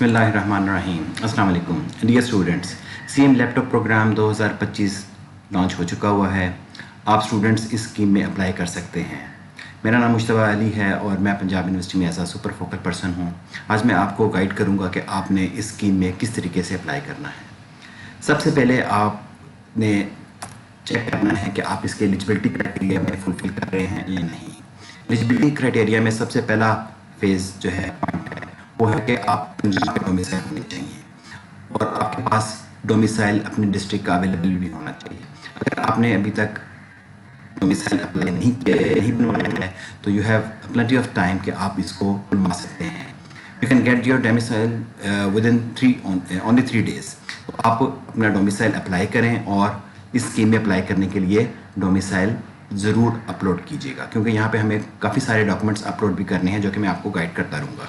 बिस्मिल्लाहिर्रहमानिर्रहीम। अस्सलाम वालेकुम dear students. CM laptop programme 2025 launch हो चुका हुआ है। आप स्टूडेंट्स इस स्कीम में अप्लाई कर सकते हैं। मेरा नाम मुश्तबा अली है और मैं पंजाब यूनिवर्सिटी में एज आ सुपर फोकल पर्सन हूँ। आज मैं आपको गाइड करूँगा कि आपने इस स्कीम में किस तरीके से अप्लाई करना है। सबसे पहले आपने चेक करना है कि आप इसके एलिजिबिलिटी क्राइटेरिया में फुलफिल कर रहे हैं या नहीं। एलिजिबिलिटी क्राइटेरिया में सबसे पहला फेज़ जो है वो है कि आप पंजाब में डोमिसाइल होने चाहिए और आपके पास डोमिसाइल अपने डिस्ट्रिक्ट का अवेलेबल भी होना चाहिए। अगर आपने अभी तक डोमिसाइल अप्लाई नहीं बनवाया है तो you have plenty of time कि आप इसको बनवा सकते हैं। You can get your domicile with in only 3 days. तो आप अपना डोमिसाइल अप्लाई करें और इस स्कीम में अप्लाई करने के लिए डोमिसाइल ज़रूर अपलोड कीजिएगा, क्योंकि यहाँ पे हमें काफ़ी सारे डॉक्यूमेंट्स अपलोड भी करने हैं जो कि मैं आपको गाइड करता रहूँगा।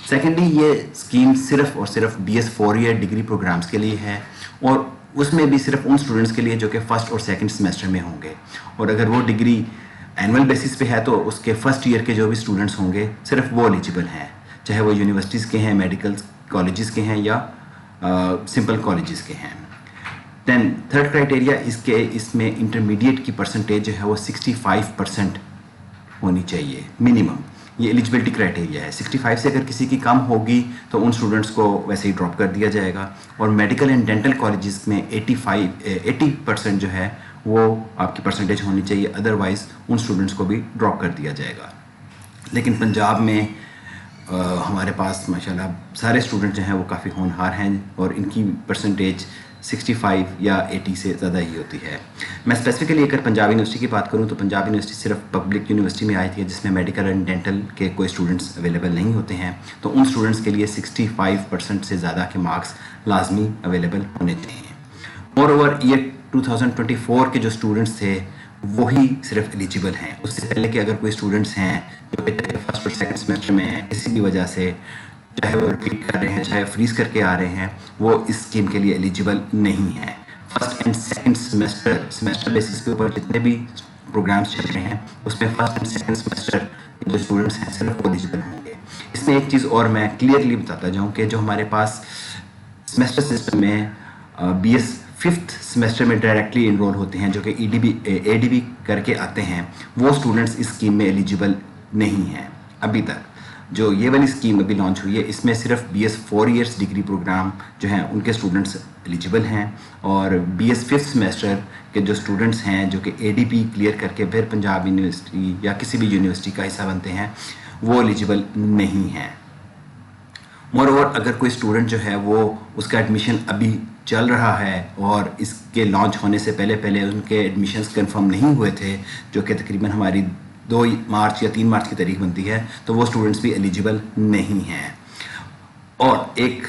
सेकेंडली, ये स्कीम सिर्फ और सिर्फ BS 4 ईयर डिग्री प्रोग्राम्स के लिए है और उसमें भी सिर्फ उन स्टूडेंट्स के लिए जो कि फर्स्ट और सेकंड सेमेस्टर में होंगे। और अगर वो डिग्री एनुअल बेसिस पे है तो उसके फर्स्ट ईयर के जो भी स्टूडेंट्स होंगे सिर्फ वो एलिजिबल हैं, चाहे वो यूनिवर्सिटीज़ के हैं, मेडिकल कॉलेजेस के हैं या सिंपल कॉलेजेस के हैं। दैन थर्ड क्राइटेरिया इसमें इंटरमीडिएट की परसेंटेज जो है वो 65% होनी चाहिए मिनिमम। ये एलिजिबिलिटी क्राइटेरिया है। 65 से अगर किसी की कम होगी तो उन स्टूडेंट्स को वैसे ही ड्रॉप कर दिया जाएगा। और मेडिकल एंड डेंटल कॉलेजेस में 80% जो है वो आपकी परसेंटेज होनी चाहिए, अदरवाइज़ उन स्टूडेंट्स को भी ड्रॉप कर दिया जाएगा। लेकिन पंजाब में हमारे पास माशाल्लाह सारे स्टूडेंट जो हैं वो काफ़ी होनहार हैं और इनकी परसेंटेज 65 या 80 से ज़्यादा ही होती है। मैं स्पेसिफिकली अगर पंजाब यूनिवर्सिटी की बात करूं तो पंजाब यूनिवर्सिटी सिर्फ पब्लिक यूनिवर्सिटी में आई थी जिसमें मेडिकल एंड डेंटल के कोई स्टूडेंट्स अवेलेबल नहीं होते हैं। तो उन स्टूडेंट्स के लिए 65% से ज़्यादा के मार्क्स लाजमी अवेलेबल होने चाहिए। मोरओवर ये 2024 के जो स्टूडेंट्स थे वही सिर्फ एलिजिबल हैं। उससे पहले कि अगर कोई स्टूडेंट्स हैं जो फर्स्ट और सेकंड सेमेस्टर में हैं, किसी भी वजह से चाहे वो रिपीट कर रहे हैं चाहे फ्रीज करके आ रहे हैं, वो इस स्कीम के लिए एलिजिबल नहीं है। First and second semester basis के ऊपर जितने भी प्रोग्राम्स चल रहे हैं उसमें फर्स्ट एंड सेकंड सेमेस्टर जो स्टूडेंट्स हैं सिर्फ वो एलिजिबल होंगे। इसमें एक चीज़ और मैं क्लियरली बताता जाऊँ कि जो हमारे पास सेमेस्टर सिस्टम में BS 5th सेमेस्टर में डायरेक्टली इनरोल होते हैं जो कि ADB करके आते हैं, वो स्टूडेंट्स इस स्कीम में एलिजिबल नहीं हैं अभी तक। जो ये वाली स्कीम अभी लॉन्च हुई है इसमें सिर्फ BS 4 ईयर्स डिग्री प्रोग्राम जो हैं उनके स्टूडेंट्स एलिजिबल हैं और BS 5th सेमेस्टर के जो स्टूडेंट्स हैं जो कि ADP क्लियर करके फिर पंजाब यूनिवर्सिटी या किसी भी यूनिवर्सिटी का हिस्सा बनते हैं वो एलिजिबल नहीं हैं। मोरओवर अगर कोई स्टूडेंट जो है वो उसका एडमिशन अभी चल रहा है और इसके लॉन्च होने से पहले उनके एडमिशन्स कंफर्म नहीं हुए थे, जो कि तकरीबन हमारी 2 मार्च या 3 मार्च की तारीख बनती है, तो वो स्टूडेंट्स भी एलिजिबल नहीं हैं। और एक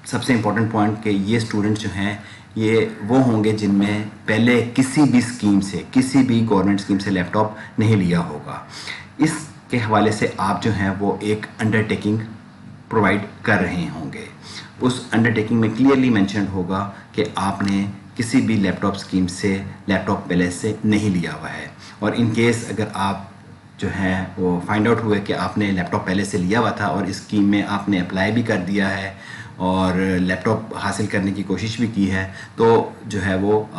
सबसे इम्पॉर्टेंट पॉइंट कि ये स्टूडेंट्स जो हैं ये वो होंगे जिनमें पहले किसी भी स्कीम से, किसी भी गवर्नमेंट स्कीम से लैपटॉप नहीं लिया होगा। इसके हवाले से आप जो हैं वो एक अंडरटेकिंग प्रोवाइड कर रहे होंगे। उस अंडरटेकिंग में क्लियरली मेंशन होगा कि आपने किसी भी लैपटॉप स्कीम से लैपटॉप पहले से नहीं लिया हुआ है। और इन केस अगर आप जो है वो फाइंड आउट हुए कि आपने लैपटॉप पहले से लिया हुआ था और इस स्कीम में आपने अप्लाई भी कर दिया है और लैपटॉप हासिल करने की कोशिश भी की है, तो जो है वो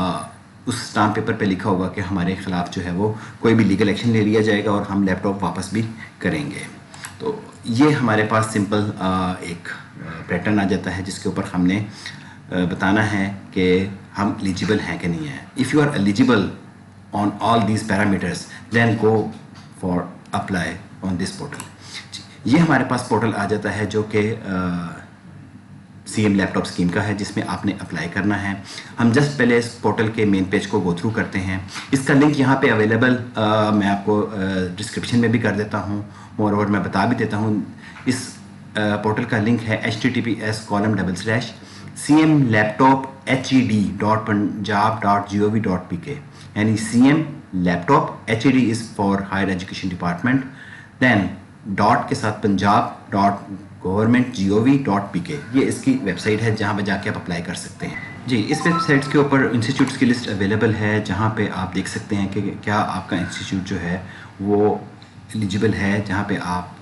उस स्टाम्प पेपर पे लिखा होगा कि हमारे ख़िलाफ़ जो है वो कोई भी लीगल एक्शन ले लिया जाएगा और हम लैपटॉप वापस भी करेंगे। तो ये हमारे पास सिंपल एक पैटर्न आ जाता है जिसके ऊपर हमने बताना है कि हम एलिजिबल हैं कि नहीं हैं। If you are eligible on all these parameters then go for apply on this portal. ये हमारे पास पोर्टल आ जाता है जो कि CM लैपटॉप स्कीम का है जिसमें आपने अप्लाई करना है। हम जस्ट पहले इस पोर्टल के मेन पेज को गो थ्रू करते हैं। इसका लिंक यहाँ पे अवेलेबल मैं आपको डिस्क्रिप्शन में भी कर देता हूँ और मैं बता भी देता हूँ। इस पोर्टल का लिंक है https://cmlaptophed.punjab.gov.pk, यानी CM laptop, HED is for higher education department, then dot के साथ punjab.gov.pk। ये इसकी वेबसाइट है जहाँ पे जाके आप अप्लाई कर सकते हैं। जी, इस वेबसाइट्स के ऊपर इंस्टीट्यूट्स की लिस्ट अवेलेबल है जहाँ पे आप देख सकते हैं कि क्या आपका इंस्टीट्यूट जो है वो एलिजिबल है, जहाँ पे आप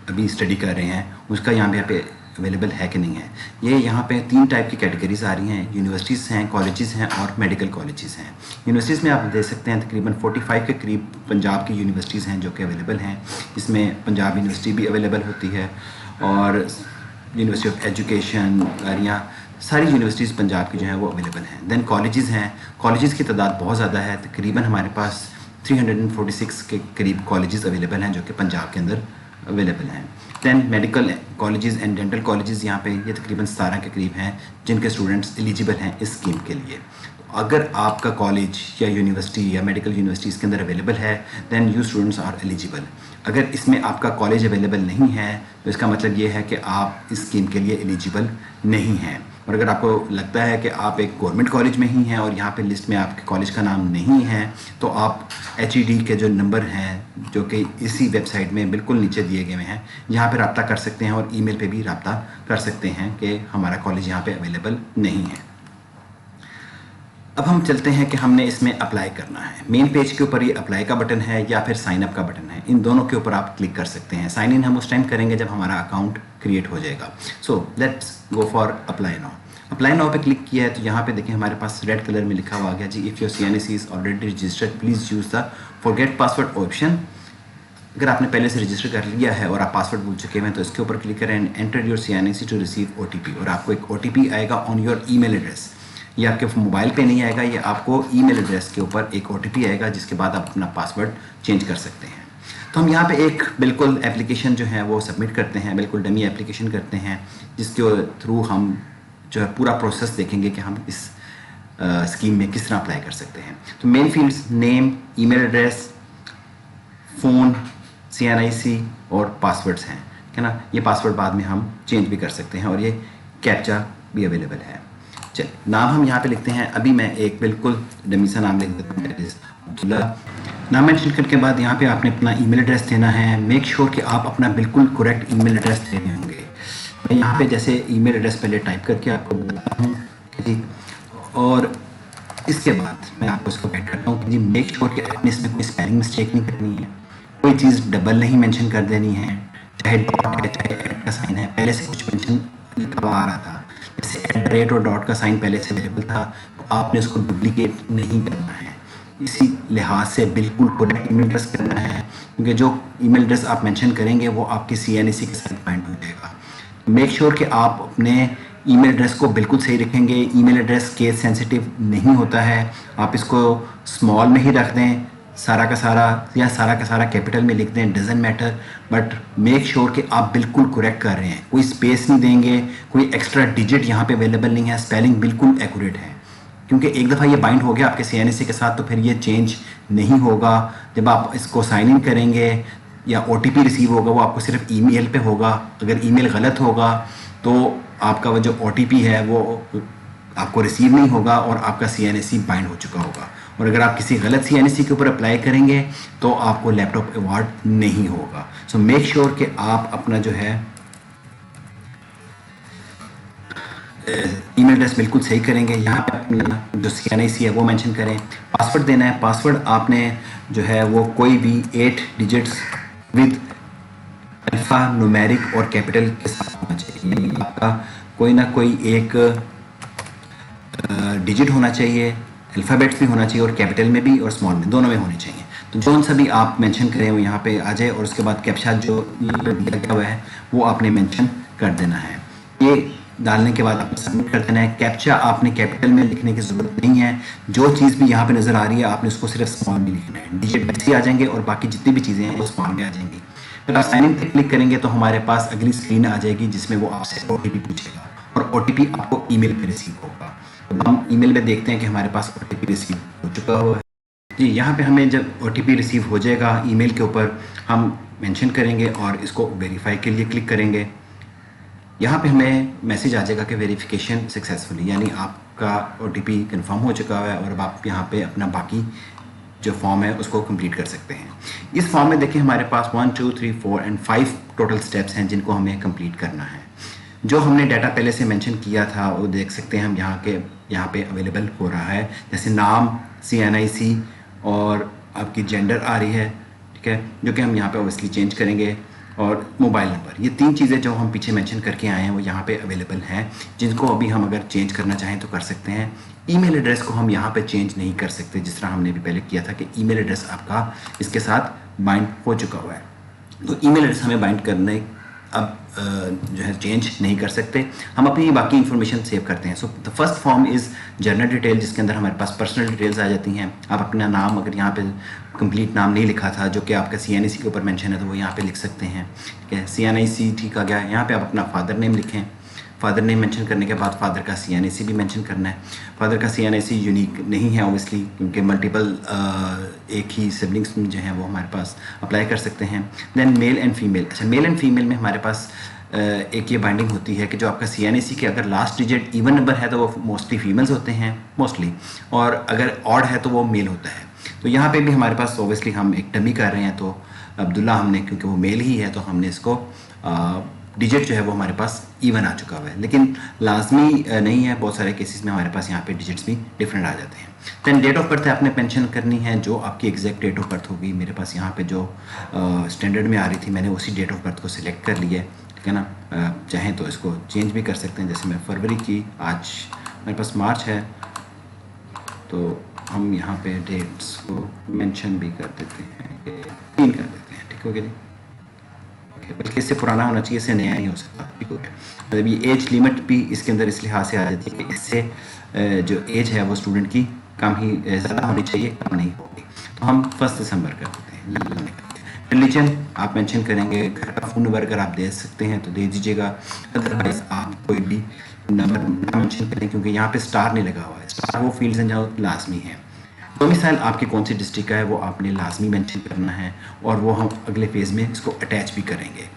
अभी स्टडी कर रहे हैं उसका यहाँ पे अवेलेबल है कि नहीं है। ये यहाँ पे 3 टाइप की कैटेगरीज आ रही हैं, यूनिवर्सिटीज़ हैं, कॉलेजेस हैं और मेडिकल कॉलेजेस हैं। यूनिवर्सिटीज़ में आप देख सकते हैं तकरीबन 45 के करीब पंजाब की यूनिवर्सिटीज़ हैं जो कि अवेलेबल हैं। इसमें पंजाब यूनिवर्सिटी भी अवेलेबल होती है और यूनिवर्सिटी ऑफ एजुकेशन गारियाँ, सारी यूनिवर्सिटीज़ पंजाब की जो हैं वो अवेलेबल हैं। दैन कॉलेजेस हैं, कॉलेजेस की तादाद बहुत ज़्यादा है, तकरीबन हमारे पास 346 के करीब कॉलेजेस अवेलेबल हैं जो कि पंजाब के अंदर अवेलेबल हैं। Then medical colleges and dental colleges यहाँ पे ये तकरीबन 17 के करीब हैं जिनके स्टूडेंट्स एलिजिबल हैं इस स्कीम के लिए। अगर आपका कॉलेज या यूनिवर्सिटी या मेडिकल यूनिवर्सिटी इसके अंदर अवेलेबल है then you students are eligible. अगर इसमें आपका कॉलेज अवेलेबल नहीं है तो इसका मतलब ये है कि आप इस स्कीम के लिए एलिजिबल नहीं हैं। और अगर आपको लगता है कि आप एक गवर्नमेंट कॉलेज में ही हैं और यहाँ पे लिस्ट में आपके कॉलेज का नाम नहीं है तो आप HED के जो नंबर हैं जो कि इसी वेबसाइट में बिल्कुल नीचे दिए गए हैं यहाँ पे रब्ता कर सकते हैं और ईमेल पे भी रब्ता कर सकते हैं कि हमारा कॉलेज यहाँ पे अवेलेबल नहीं है। अब हम चलते हैं कि हमने इसमें अप्लाई करना है। मेन पेज के ऊपर ये अप्लाई का बटन है या फिर साइन अप का बटन है, इन दोनों के ऊपर आप क्लिक कर सकते हैं। साइन इन हम उस टाइम करेंगे जब हमारा अकाउंट क्रिएट हो जाएगा। So let's go for apply now. Apply now पे क्लिक किया है तो यहाँ पे देखें हमारे पास रेड कलर में लिखा हुआ आ गया जी, if your CNIC is already registered please use the forget password option. अगर आपने पहले से रजिस्टर कर लिया है और आप पासवर्ड भूल चुके हैं तो इसके ऊपर क्लिक करें and enter your CNIC to receive OTP, और आपको एक OTP आएगा ऑन योर ईमेल एड्रेस। ये आपके मोबाइल पे नहीं आएगा, ये आपको ईमेल एड्रेस के ऊपर एक OTP आएगा जिसके बाद आप अपना पासवर्ड चेंज कर सकते हैं। तो हम यहाँ पे एक बिल्कुल एप्लीकेशन जो है वो सबमिट करते हैं, बिल्कुल डमी एप्लीकेशन करते हैं जिसके थ्रू हम जो है पूरा प्रोसेस देखेंगे कि हम इस स्कीम में किस तरह अप्लाई कर सकते हैं। तो main fields name, email address, phone, CNIC और पासवर्ड्स हैं, है ना। ये पासवर्ड बाद में हम चेंज भी कर सकते हैं और ये कैप्चा भी अवेलेबल है। चलिए नाम हम यहाँ पे लिखते हैं, अभी मैं एक बिल्कुल डमी सा नाम लिख देता हूँ, अब्दुल्ला। नाम मेंशन करने के बाद यहाँ पे आपने अपना ईमेल एड्रेस देना है। मेक श्योर कि आप अपना बिल्कुल करेक्ट ईमेल एड्रेस दे रहे होंगे। मैं यहाँ पे जैसे ईमेल एड्रेस पहले टाइप करके आपको बताता हूँ जी, और इसके बाद मैं आपको इसको गाइड करता हूँ कि जी मेक श्योर कि आपने इसमें कोई स्पेलिंग मिस्टेक नहीं करनी है, कोई चीज़ डबल नहीं मेंशन कर देनी है, चाहे डॉट है चाहे एट का साइन है, पहले से कुछ मेंशन लिखा आ रहा था, जैसे @ और डॉट का साइन पहले से अवेलेबल था तो आपने उसको डुप्लीकेट नहीं करना है। इसी लिहाज से बिल्कुल करेक्ट ईमेल एड्रेस करना है क्योंकि जो ईमेल एड्रेस आप मेंशन करेंगे वो आपके CNIC के साथ पॉइंट हो जाएगा। मेक श्योर कि आप अपने ईमेल एड्रेस को बिल्कुल सही रखेंगे। ईमेल एड्रेस केस सेंसिटिव नहीं होता है, आप इसको स्मॉल में ही रख दें, सारा का सारा या सारा का सारा कैपिटल में लिख दें, doesn't matter, but make sure कि आप बिल्कुल करेक्ट कर रहे हैं। कोई स्पेस नहीं देंगे, कोई एक्स्ट्रा डिजिट यहाँ पे अवेलेबल नहीं है, स्पेलिंग बिल्कुल एक्यूरेट है क्योंकि एक दफ़ा ये बाइंड हो गया आपके CNIC के साथ तो फिर ये चेंज नहीं होगा। जब आप इसको साइन इन करेंगे या OTP रिसीव होगा वो आपको सिर्फ ईमेल पे होगा। अगर ईमेल गलत होगा तो आपका वो जो OTP है वो आपको रिसीव नहीं होगा और आपका CNIC बाइंड हो चुका होगा। और अगर आप किसी गलत CNIC के ऊपर अप्लाई करेंगे तो आपको लैपटॉप अवार्ड नहीं होगा। सो मेक श्योर कि आप अपना जो है ईमेल एड्रेस बिल्कुल सही करेंगे। यहाँ पे अपना जो CNIC है वो मेंशन करें। पासवर्ड देना है, पासवर्ड आपने जो है वो कोई भी 8 डिजिट्स विद अल्फ़ा न्यूमेरिक और कैपिटल के साथ होना चाहिए। आपका कोई ना कोई एक डिजिट होना चाहिए, अल्फ़ाबेट्स भी होना चाहिए और कैपिटल में भी और स्मॉल में, दोनों में होने चाहिए। तो जो सा भी आप मेंशन करें वो यहाँ पे आ जाए और उसके बाद कैप्चा जो दिया गया हुआ है वो आपने मेंशन कर देना है। ये डालने के बाद आपको सबमिट कर देना है। कैप्चा आपने कैपिटल में लिखने की ज़रूरत नहीं है, जो चीज़ भी यहाँ पे नज़र आ रही है आपने उसको सिर्फ स्मॉल में लिखना है। डिजिट वैसे आ जाएंगे और बाकी जितनी भी चीज़ें हैं वो स्मॉल में आ जाएंगी। फिर आप साइन इन पे क्लिक करेंगे तो हमारे पास अगली स्क्रीन आ जाएगी जिसमें वो आपसे OTP पूछेगा और OTP आपको ईमेल पे रिसीव होगा। तो हम ईमेल में देखते हैं कि हमारे पास OTP रिसीव हो चुका हुआ है जी। यहाँ पे हमें जब OTP रिसीव हो जाएगा ईमेल के ऊपर हम मेंशन करेंगे और इसको वेरीफाई के लिए क्लिक करेंगे। यहाँ पे हमें मैसेज आ जाएगा कि वेरिफिकेशन सक्सेसफुली, यानी आपका OTP कंफर्म हो चुका है और अब आप यहाँ पे अपना बाकी जो फॉर्म है उसको कंप्लीट कर सकते हैं। इस फॉर्म में देखिए हमारे पास 1 2 3 4 एंड 5 टोटल स्टेप्स हैं जिनको हमें कंप्लीट करना है। जो हमने डाटा पहले से मेंशन किया था वो देख सकते हैं हम यहाँ पे अवेलेबल हो रहा है, जैसे नाम, CNIC और आपकी जेंडर आ रही है, ठीक है, जो कि हम यहाँ पे ऑब्वियसली चेंज करेंगे। और मोबाइल नंबर। ये 3 चीज़ें जो हम पीछे मेंशन करके आए हैं वो यहाँ पे अवेलेबल हैं, जिनको अभी हम अगर चेंज करना चाहें तो कर सकते हैं। ईमेल एड्रेस को हम यहाँ पे चेंज नहीं कर सकते, जिस तरह हमने भी पहले किया था कि ईमेल एड्रेस आपका इसके साथ बाइंड हो चुका हुआ है, तो ईमेल एड्रेस हमें बाइंड करने अब जो है चेंज नहीं कर सकते। हम अपनी बाकी इन्फॉर्मेशन सेव करते हैं। So the first form is general detail, जिसके अंदर हमारे पास पर्सनल डिटेल्स आ जाती हैं। आप अपना नाम, अगर यहाँ पे कंप्लीट नाम नहीं लिखा था जो कि आपका CNIC के ऊपर मेंशन है, तो वो यहाँ पे लिख सकते हैं, ठीक है। CNIC ठीक आ गया। यहाँ पे आप अपना फादर नेम लिखें। फादर नेम मेंशन करने के बाद फादर का CNIC भी मेंशन करना है। फादर का CNIC यूनिक नहीं है ऑब्वियसली, क्योंकि मल्टीपल एक ही सिबलिंग्स जो हैं वो हमारे पास अप्लाई कर सकते हैं। Then male and female. अच्छा, मेल एंड फीमेल में हमारे पास एक ये बाइंडिंग होती है कि जो आपका CNIC के अगर लास्ट डिजिट इवन नंबर है तो वो मोस्टली फीमेल्स होते हैं मोस्टली, और अगर ऑड है तो वो मेल होता है। तो यहाँ पे भी हमारे पास ऑब्वियसली हम एक डमी कर रहे हैं, तो अब्दुल्ला हमने, क्योंकि वो मेल ही है, तो हमने इसको डिजिट जो है वो हमारे पास इवन आ चुका हुआ है, लेकिन लाजमी नहीं है। बहुत सारे केसेस में हमारे पास यहाँ पे डिजिट्स भी डिफरेंट आ जाते हैं। दैन डेट ऑफ बर्थ है आपने मेंशन करनी है, जो आपकी एग्जैक्ट डेट ऑफ बर्थ होगी। मेरे पास यहाँ पे जो स्टैंडर्ड में आ रही थी, मैंने उसी डेट ऑफ बर्थ को सिलेक्ट कर लिया है, ठीक है ना। चाहें तो इसको चेंज भी कर सकते हैं, जैसे मैं फरवरी की, आज मेरे पास मार्च है, तो हम यहाँ पे डेट्स को मेंशन भी कर देते हैं, 3 कर देते हैं, ठीक हो गया जी। बल्कि इससे पुराना होना चाहिए, इससे नया नहीं हो सकता, ठीक हो गया। मतलब ये एज लिमिट भी इसके अंदर इस लिहाज से आ जाती है कि इससे जो एज है वो स्टूडेंट की कम ही ज़्यादा होनी चाहिए, कम नहीं होगी। तो हम 1 दिसंबर कर देते हैं। रिलीजन आप मेंशन करेंगे, घर का फ़ोन नंबर अगर आप दे सकते हैं तो दे दीजिएगा, अदरवाइज आप कोई भी नंबर ना मेंशन करें, क्योंकि यहाँ पे स्टार नहीं लगा हुआ है। स्टार वो फील्ड्स हैं जो लाजमी है। डोमिसाइल आपकी कौन सी डिस्ट्रिक्ट का है वो आपने लाजमी मेंशन करना है, और वो हम अगले फेज़ में इसको अटैच भी करेंगे।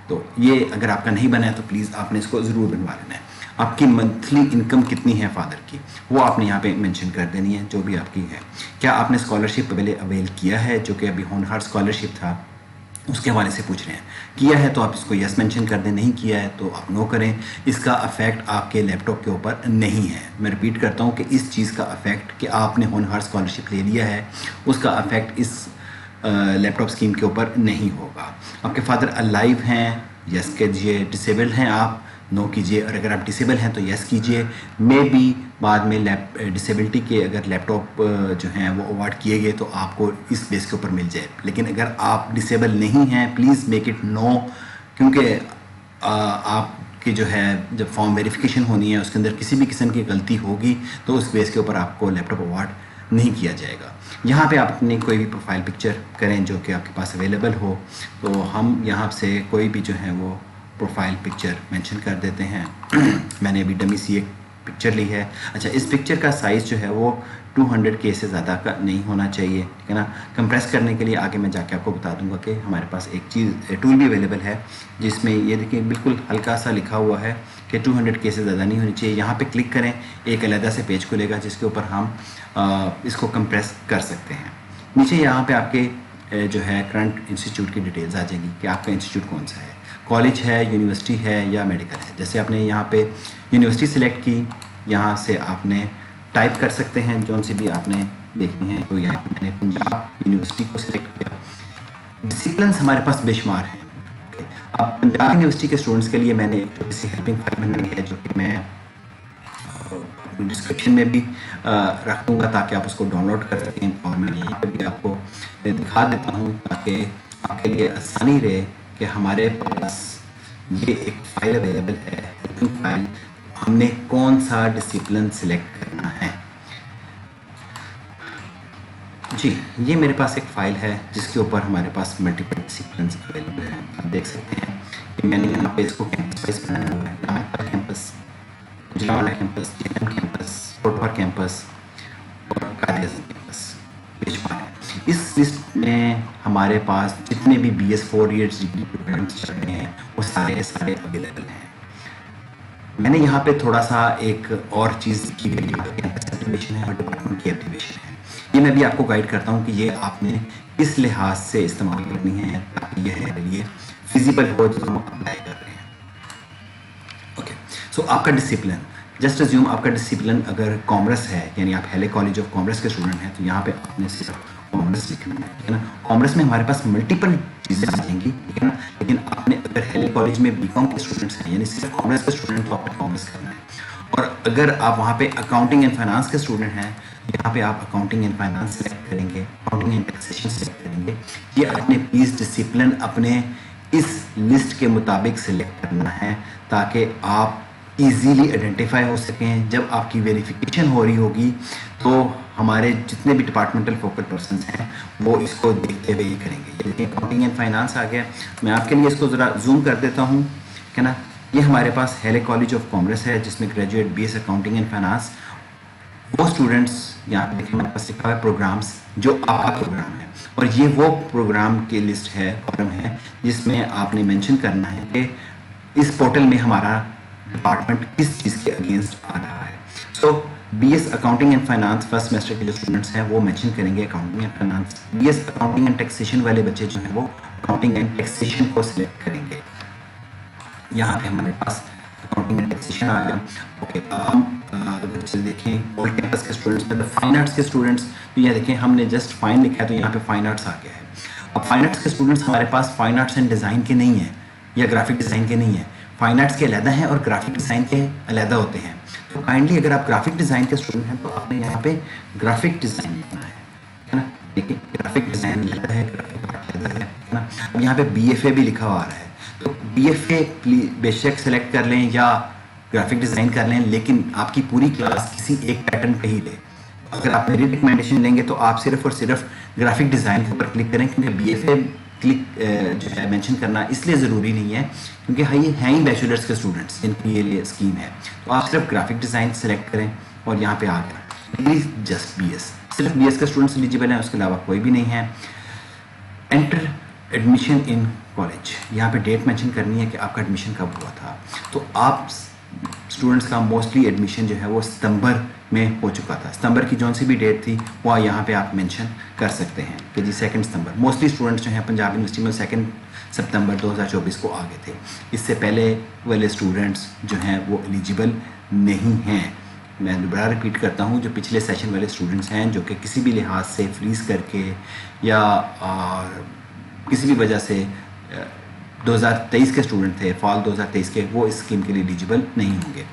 तो ये अगर आपका नहीं बना है तो प्लीज़ आपने इसको ज़रूर बनवा लेना है। आपकी मंथली इनकम कितनी है फादर की, वो आपने यहाँ पे मेंशन कर देनी है, जो भी आपकी है। क्या आपने स्कॉलरशिप पहले अवेल किया है, जो कि अभी होनहार स्कॉलरशिप था उसके हवाले से पूछ रहे हैं। किया है तो आप इसको यस मेंशन कर दें, नहीं किया है तो आप नो करें। इसका अफेक्ट आपके लैपटॉप के ऊपर नहीं है। मैं रिपीट करता हूँ कि इस चीज़ का अफेक्ट कि आपने होनहार स्कॉलरशिप ले लिया है, उसका अफेक्ट इस लैपटॉप स्कीम के ऊपर नहीं होगा। आपके फादर अलाइव हैं, यस कीजिए। डिसेबल्ड हैं आप, नो कीजिए। और अगर आप डिसेबल हैं तो यस कीजिए। मे बी बाद में डिसेबिलिटी के अगर लैपटॉप जो हैं वो अवार्ड किए गए तो आपको इस बेस के ऊपर मिल जाए, लेकिन अगर आप डिसेबल नहीं हैं प्लीज़ मेक इट नो, क्योंकि आपकी जो है जब फॉर्म वेरिफिकेशन होनी है उसके अंदर किसी भी किस्म की गलती होगी तो उस बेस के ऊपर आपको लैपटॉप अवार्ड नहीं किया जाएगा। यहाँ पे आप अपनी कोई भी प्रोफाइल पिक्चर करें जो कि आपके पास अवेलेबल हो, तो हम यहाँ से कोई भी जो है वो प्रोफाइल पिक्चर मेंशन कर देते हैं। मैंने अभी डमी सी एक पिक्चर ली है। अच्छा, इस पिक्चर का साइज़ जो है वो 200K से ज़्यादा का नहीं होना चाहिए, ठीक है ना। कंप्रेस करने के लिए आगे मैं जाके आपको बता दूंगा कि हमारे पास एक चीज़ टूल भी अवेलेबल है, जिसमें ये देखिए बिल्कुल हल्का सा लिखा हुआ है कि 200K से ज़्यादा नहीं होनी चाहिए। यहाँ पे क्लिक करें, एक अलग से पेज खुलेगा जिसके ऊपर हम इसको कंप्रेस कर सकते हैं। नीचे यहाँ पे आपके जो है करंट इंस्टीट्यूट की डिटेल्स आ जाएगी कि आपका इंस्टीट्यूट कौन सा है, कॉलेज है, यूनिवर्सिटी है या मेडिकल है। जैसे आपने यहाँ पे यूनिवर्सिटी सिलेक्ट की, यहाँ से आपने टाइप कर सकते हैं जो से भी आपने देखनी है। तो यहाँ मैंने पंजाब यूनिवर्सिटी को सिलेक्ट किया। डिसिप्लिन्स हमारे पास बेशुमार हैं। अब पंजाब यूनिवर्सिटी के स्टूडेंट्स के लिए मैंने एक छोटी सी हेल्पिंग फाइल बनाई है जो कि मैं डिस्क्रिप्शन में भी रख दूँगा ताकि आप उसको डाउनलोड कर सकें, और मैं यहाँ पे भी आपको दिखा देता हूँ ताकि आपके लिए आसानी रहे कि हमारे पास ये एक फ़ाइल अवेलेबल है। हेल्पिंग फाइल, हमने कौन सा डिसिप्लिन सिलेक्ट करना है। जी, ये मेरे पास एक फ़ाइल है जिसके ऊपर हमारे पास मल्टीपल डिसिप्लिन अवेलेबल हैं। आप देख सकते हैं कि मैंने यहाँ पे इसको कैंपस वाइज बनाया हुआ है। Nagpur campus, Gujranwala campus, JM campus, Kotwa campus और कायद-ए-आज़म कैंपस बेशुमार है। इस लिस्ट में हमारे पास जितने भी BS 4 ईयर्स डिग्री प्रोग्राम्स चल रहे हैं वो सारे अवेलेबल हैं। मैंने यहाँ पे थोड़ा सा एक और चीज़ की एक्टिवेशन है और डिपार्टमेंट की एक्टिवेशन है। ये मैं भी आपको गाइड करता हूँ कि ये आपने किस लिहाज से इस्तेमाल करनी है ताकि ये हमारे लिए फिजिबल हो जो हम अप्लाई कर रहे हैं। ओके, सो आपका डिसिप्लिन, जस्ट अज्यूम आपका डिसिप्लिन अगर कॉमर्स है, यानी आप हेले कॉलेज ऑफ कॉमर्स के स्टूडेंट हैं, तो यहाँ पे आपने सिर्फ कॉमर्स लिखना है, ठीक है ना। कॉमर्स में हमारे पास मल्टीपल चीज़ें आ जाएंगी, ठीक है ना, लेकिन आप हेली कॉलेज में बीकॉम के स्टूडेंट्स हैं, यानी सिर्फ कॉमर्स के स्टूडेंट, तो आपको कॉमर्स करना है। और अगर आप वहाँ पे अकाउंटिंग एंड फाइनेंस के स्टूडेंट हैं, यहाँ पे आप अकाउंटिंग एंड फाइनेंस सेलेक्ट करेंगे, अकाउंटिंग एंड टैक्सेशन सेलेक्ट करेंगे। ये अपने प्लीज डिसिप्लिन अपने इस लिस्ट के मुताबिक सिलेक्ट करना है, ताकि आप इजीली आइडेंटिफाई हो सकें। जब आपकी वेरिफिकेशन हो रही होगी तो हमारे जितने भी डिपार्टमेंटल फोकल पर्सन हैं वो इसको देखते हुए ये करेंगे। ये देखिए अकाउंटिंग एंड फाइनेंस आ गया। मैं आपके लिए इसको ज़रा जूम कर देता हूँ, है ना। ये हमारे पास हेले कॉलेज ऑफ कॉमर्स है, जिसमें graduate BS accounting and finance. वो स्टूडेंट्स यहाँ पे देखिए मेरे पास लिखा है प्रोग्राम्स, जो आपका प्रोग्राम है, और ये वो प्रोग्राम की लिस्ट है, कॉलम है, जिसमें आपने मेंशन करना है कि इस पोर्टल में हमारा डिपार्टमेंट किस चीज़ के अगेंस्ट आ रहा है। So BS accounting and finance first semester के जो स्टूडेंट्स हैं वो मेंशन करेंगे accounting and finance. BS accounting and taxation वाले बच्चे जो हैं वो अकाउंटिंग एंड टैक्सेशन को सिलेक्ट करेंगे। यहाँ पे हमारे पास अकाउंटिंग एंड टैक्सेशन आ गया। ओके, देखें ऑल कैंपस के स्टूडेंट्स में फाइन आर्ट्स के स्टूडेंट्स, तो ये देखें हमने जस्ट फाइन लिखा है तो यहाँ पे फाइन आर्ट्स आ गया है। अब फाइन आर्ट्स के स्टूडेंट्स हमारे पास फाइन आर्ट्स एंड डिज़ाइन के नहीं है या ग्राफिक डिज़ाइन के नहीं है, फाइन आर्ट्स के अलहदा हैं और ग्राफिक डिज़ाइन के अलहदा होते हैं। तो काइंडली अगर आप ग्राफिक डिज़ाइन के स्टूडेंट हैं तो आपने यहाँ पे ग्राफिक डिज़ाइन लिखना है ना। देखिए ग्राफिक डिज़ाइन अलहदा है, ग्राफिक आर्ट अलहदा है ना। अब यहाँ पे बीएफए भी लिखा हुआ आ रहा है, तो बीएफए बेशक सेलेक्ट कर लें या ग्राफिक डिज़ाइन कर लें, लेकिन आपकी पूरी क्लास किसी एक पैटर्न पे ही ले। अगर आप मेरी रिकमेंडेशन लेंगे तो आप सिर्फ और सिर्फ ग्राफिक डिज़ाइन के ऊपर क्लिक करें, क्योंकि बीएफए क्लिक जो है मेंशन करना इसलिए ज़रूरी नहीं है क्योंकि हैं ही बैचलर्स के स्टूडेंट्स जिनकी ये स्कीम है। तो आप सिर्फ ग्राफिक डिज़ाइन सेलेक्ट करें और यहाँ पे आ गया जस्ट बीएस, सिर्फ बीएस के स्टूडेंट्स एलिजिबल हैं, उसके अलावा कोई भी नहीं है। एंटर एडमिशन इन कॉलेज, यहाँ पे डेट मेंशन करनी है कि आपका एडमिशन कब हुआ था। तो आप स्टूडेंट्स का मोस्टली एडमिशन जो है वो सितंबर में हो चुका था। सितंबर की जौन सी भी डेट थी वो यहाँ पे आप मेंशन कर सकते हैं कि जी 2 सितंबर। मोस्टली स्टूडेंट्स जो हैं पंजाब यूनिवर्सिटी में 2 सितंबर 2024 को आ गए थे। इससे पहले वाले स्टूडेंट्स जो हैं वो एलिजिबल नहीं हैं। मैं दोबारा रिपीट करता हूँ, जो पिछले सेशन वाले स्टूडेंट्स हैं जो कि किसी भी लिहाज से फ्रीज करके या किसी भी वजह से 2023 के स्टूडेंट थे, फॉल 2023 के, वो इस स्कीम के लिए एलिजिबल नहीं होंगे।